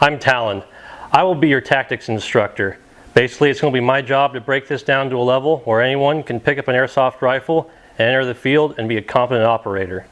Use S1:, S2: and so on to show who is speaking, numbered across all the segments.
S1: I'm Talon. I will be your tactics instructor. Basically, it's going to be my job to break this down to a level where anyone can pick up an airsoft rifle and enter the field and be a competent operator.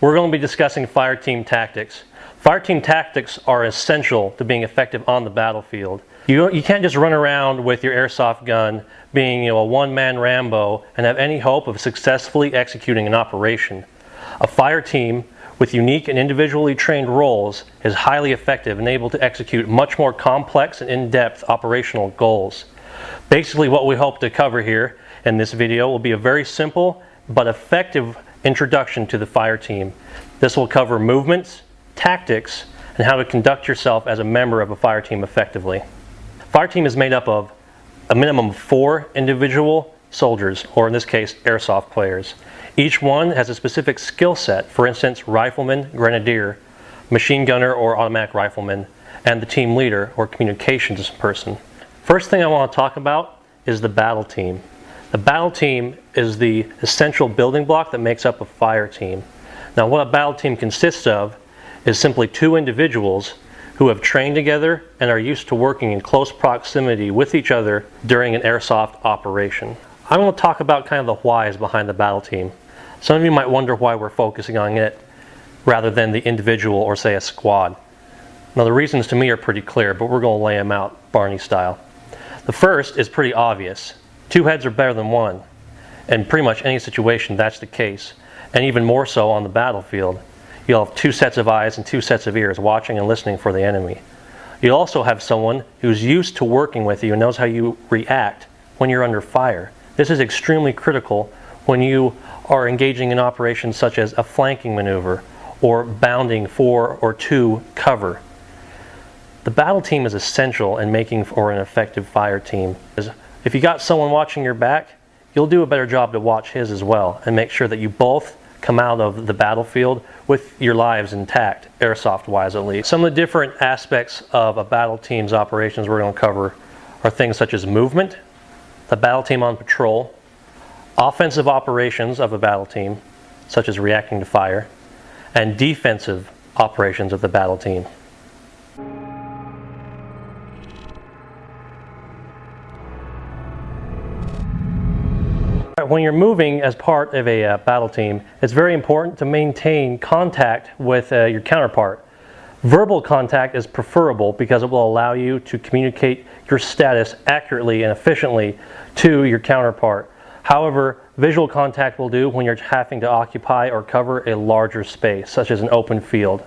S1: We're going to be discussing fireteam tactics. Fireteam tactics are essential to being effective on the battlefield. You can't just run around with your airsoft gun being a one-man Rambo and have any hope of successfully executing an operation. A fire team with unique and individually trained roles is highly effective and able to execute much more complex and in-depth operational goals. Basically, what we hope to cover here in this video will be a very simple but effective introduction to the fire team. This will cover movements, tactics, and how to conduct yourself as a member of a fire team effectively. Fire team is made up of a minimum of 4 individual soldiers, or in this case, airsoft players. Each one has a specific skill set, for instance, rifleman, grenadier, machine gunner or automatic rifleman, and the team leader or communications person. First thing I want to talk about is the battle team. The battle team is the essential building block that makes up a fire team. Now, what a battle team consists of is simply 2 individuals who have trained together and are used to working in close proximity with each other during an airsoft operation. I'm going to talk about kind of the whys behind the battle team. Some of you might wonder why we're focusing on it rather than the individual or say a squad. Now, the reasons to me are pretty clear, but we're going to lay them out Barney style. The first is pretty obvious. 2 heads are better than 1. In pretty much any situation, that's the case. And even more so on the battlefield. You'll have 2 sets of eyes and 2 sets of ears watching and listening for the enemy. You'll also have someone who's used to working with you and knows how you react when you're under fire. This is extremely critical when you are engaging in operations such as a flanking maneuver or bounding for or to cover. The battle team is essential in making for an effective fire team. If you got someone watching your back, you'll do a better job to watch his as well and make sure that you both come out of the battlefield with your lives intact, airsoft wise at least. Some of the different aspects of a battle team's operations we're going to cover are things such as movement, the battle team on patrol, offensive operations of a battle team, such as reacting to fire, and defensive operations of the battle team. When you're moving as part of a battle team, it's very important to maintain contact with your counterpart. Verbal contact is preferable because it will allow you to communicate your status accurately and efficiently to your counterpart. However, visual contact will do when you're having to occupy or cover a larger space, such as an open field.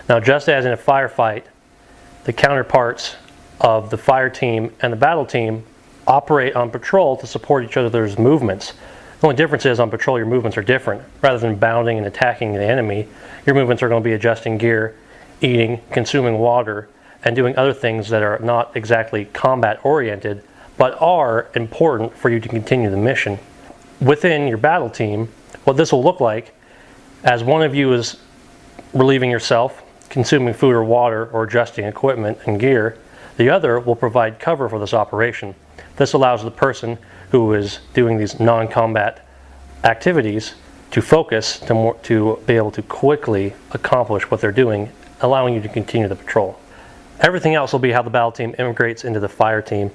S1: Now, just as in a firefight, the counterparts of the fire team and the battle team operate on patrol to support each other's movements. The only difference is on patrol your movements are different. Rather than bounding and attacking the enemy, your movements are going to be adjusting gear, eating, consuming water, and doing other things that are not exactly combat oriented, but are important for you to continue the mission. Within your battle team, what this will look like, as one of you is relieving yourself, consuming food or water, or adjusting equipment and gear, the other will provide cover for this operation. This allows the person who is doing these non-combat activities to focus to be able to quickly accomplish what they're doing, allowing you to continue the patrol. Everything else will be how the battle team integrates into the fire team.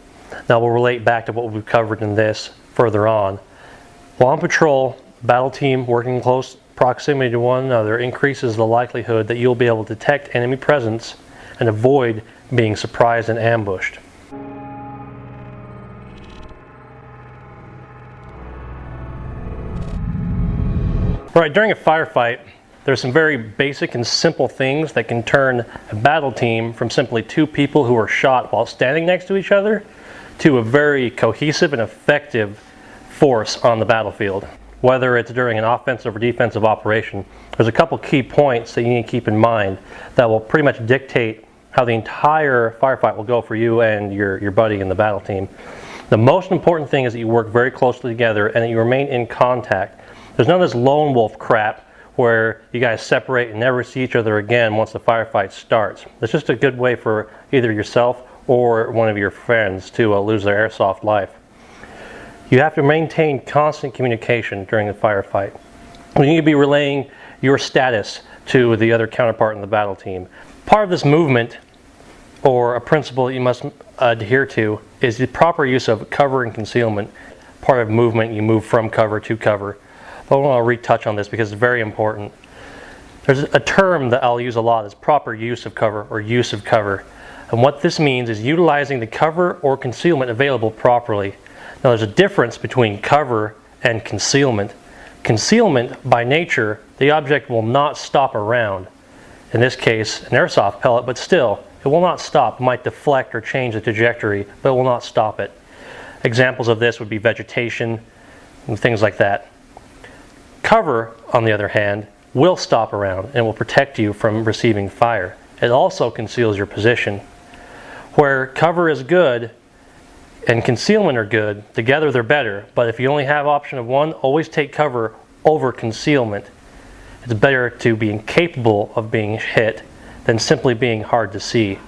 S1: Now we'll relate back to what we've covered in this further on. While on patrol, battle team working in close proximity to one another increases the likelihood that you'll be able to detect enemy presence and avoid being surprised and ambushed. Alright, during a firefight, there's some very basic and simple things that can turn a battle team from simply 2 people who are shot while standing next to each other to a very cohesive and effective force on the battlefield. Whether it's during an offensive or defensive operation, there's a couple key points that you need to keep in mind that will pretty much dictate how the entire firefight will go for you and your buddy in the battle team. The most important thing is that you work very closely together and that you remain in contact. There's none of this lone wolf crap where you guys separate and never see each other again once the firefight starts. It's just a good way for either yourself or one of your friends to lose their airsoft life. You have to maintain constant communication during the firefight. You need to be relaying your status to the other counterpart in the battle team. Part of this movement, or a principle that you must adhere to, is the proper use of cover and concealment. Part of movement, you move from cover to cover. But I want to retouch on this because it's very important. There's a term that I'll use a lot, is proper use of cover or use of cover. And what this means is utilizing the cover or concealment available properly. Now there's a difference between cover and concealment. Concealment, by nature, the object will not stop around. In this case, an airsoft pellet, but still, it will not stop. It might deflect or change the trajectory, but it will not stop it. Examples of this would be vegetation and things like that. Cover, on the other hand, will stop around and will protect you from receiving fire. It also conceals your position. Where cover is good and concealment are good, together they're better. But if you only have option of one, always take cover over concealment. It's better to be incapable of being hit than simply being hard to see.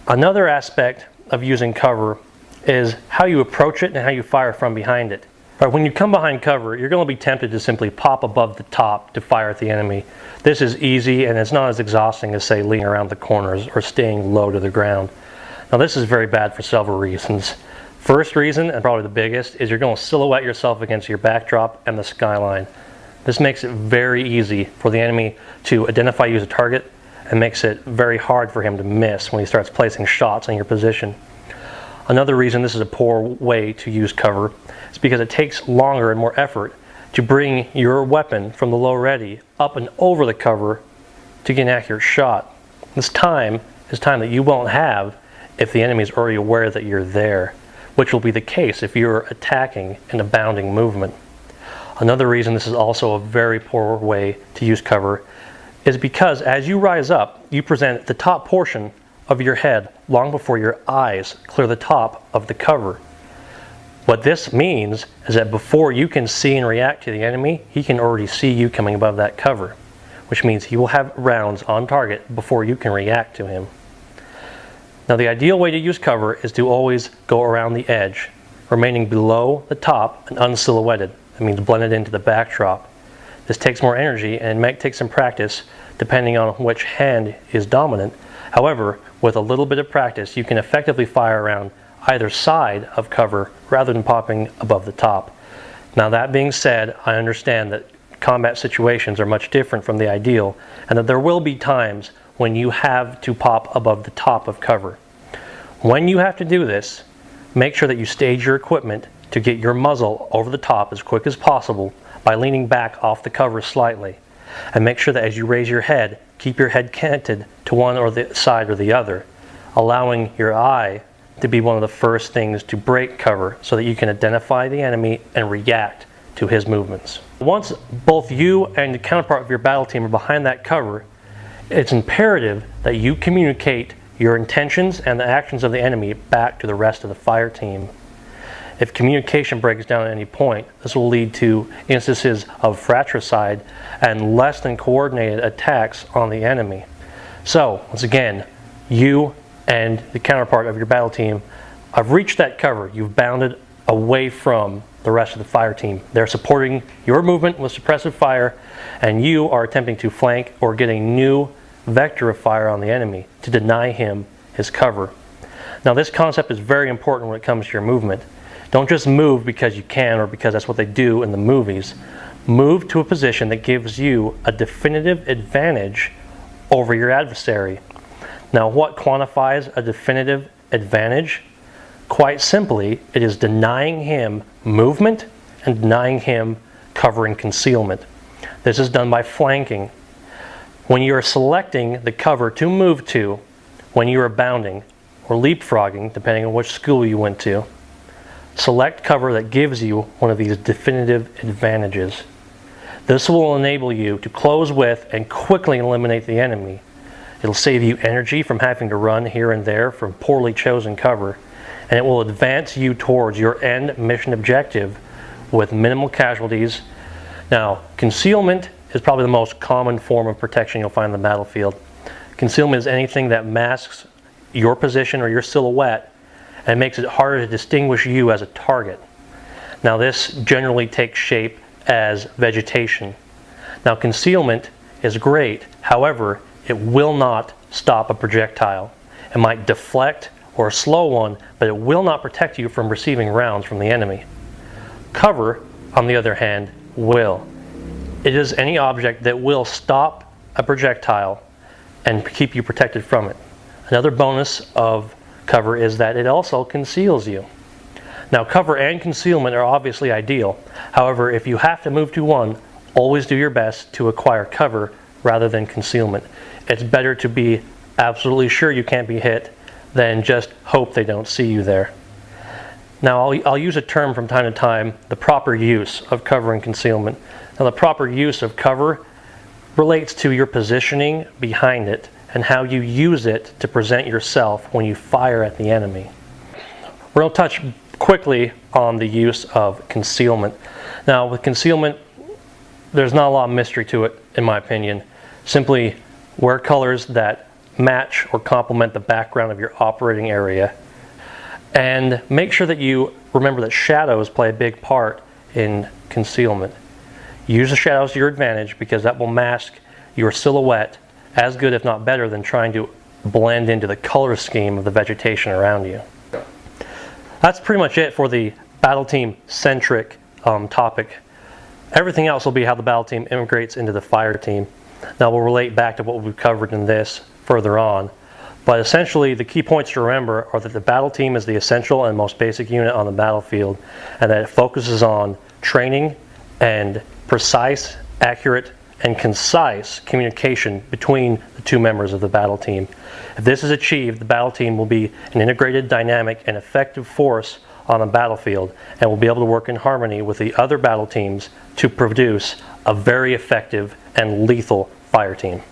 S1: Another aspect of using cover is how you approach it and how you fire from behind it. Right, when you come behind cover, you're going to be tempted to simply pop above the top to fire at the enemy. This is easy and it's not as exhausting as, say, leaning around the corners or staying low to the ground. Now this is very bad for several reasons. First reason, and probably the biggest, is you're going to silhouette yourself against your backdrop and the skyline. This makes it very easy for the enemy to identify you as a target and makes it very hard for him to miss when he starts placing shots on your position. Another reason this is a poor way to use cover is because it takes longer and more effort to bring your weapon from the low ready up and over the cover to get an accurate shot. This time is time that you won't have if the enemy is already aware that you're there, which will be the case if you're attacking in a bounding movement. Another reason this is also a very poor way to use cover is because as you rise up, you present the top portion of your head long before your eyes clear the top of the cover. What this means is that before you can see and react to the enemy, he can already see you coming above that cover, which means he will have rounds on target before you can react to him. Now the ideal way to use cover is to always go around the edge, remaining below the top and unsilhouetted. That means blended into the backdrop. This takes more energy and it might take some practice depending on which hand is dominant. However, with a little bit of practice, you can effectively fire around either side of cover rather than popping above the top. Now that being said, I understand that combat situations are much different from the ideal and that there will be times when you have to pop above the top of cover. When you have to do this, make sure that you stage your equipment to get your muzzle over the top as quick as possible by leaning back off the cover slightly. And make sure that as you raise your head, keep your head canted to one or the side or the other, allowing your eye to be one of the first things to break cover so that you can identify the enemy and react to his movements. Once both you and the counterpart of your battle team are behind that cover, it's imperative that you communicate your intentions and the actions of the enemy back to the rest of the fire team. If communication breaks down at any point, this will lead to instances of fratricide and less than coordinated attacks on the enemy. So, once again, you and the counterpart of your battle team have reached that cover. You've bounded away from the rest of the fire team. They're supporting your movement with suppressive fire, and you are attempting to flank or get a new vector of fire on the enemy to deny him his cover. Now, this concept is very important when it comes to your movement. Don't just move because you can or because that's what they do in the movies. Move to a position that gives you a definitive advantage over your adversary. Now, what quantifies a definitive advantage? Quite simply, it is denying him movement and denying him cover and concealment. This is done by flanking. When you are selecting the cover to move to, when you are bounding or leapfrogging, depending on which school you went to, select cover that gives you one of these definitive advantages. This will enable you to close with and quickly eliminate the enemy. It'll save you energy from having to run here and there from poorly chosen cover, and it will advance you towards your end mission objective with minimal casualties. Now, concealment is probably the most common form of protection you'll find on the battlefield. Concealment is anything that masks your position or your silhouette and makes it harder to distinguish you as a target. Now this generally takes shape as vegetation. Now concealment is great, however, it will not stop a projectile. It might deflect or slow one, but it will not protect you from receiving rounds from the enemy. Cover, on the other hand, will. It is any object that will stop a projectile and keep you protected from it. Another bonus of cover is that it also conceals you. Now cover and concealment are obviously ideal. However, if you have to move to one, always do your best to acquire cover rather than concealment. It's better to be absolutely sure you can't be hit than just hope they don't see you there. Now I'll use a term from time to time, the proper use of cover and concealment. Now the proper use of cover relates to your positioning behind it and how you use it to present yourself when you fire at the enemy. We're going to touch quickly on the use of concealment. Now with concealment, there's not a lot of mystery to it in my opinion. Simply wear colors that match or complement the background of your operating area, and make sure that you remember that shadows play a big part in concealment. Use the shadows to your advantage because that will mask your silhouette as good if not better than trying to blend into the color scheme of the vegetation around you. That's pretty much it for the battle team centric topic. Everything else will be how the battle team integrates into the fire team. Now we'll relate back to what we've covered in this further on, but essentially the key points to remember are that the battle team is the essential and most basic unit on the battlefield, and that it focuses on training and precise, accurate, and concise communication between the two members of the battle team. If this is achieved, the battle team will be an integrated, dynamic, and effective force on the battlefield, and will be able to work in harmony with the other battle teams to produce a very effective and lethal fire team.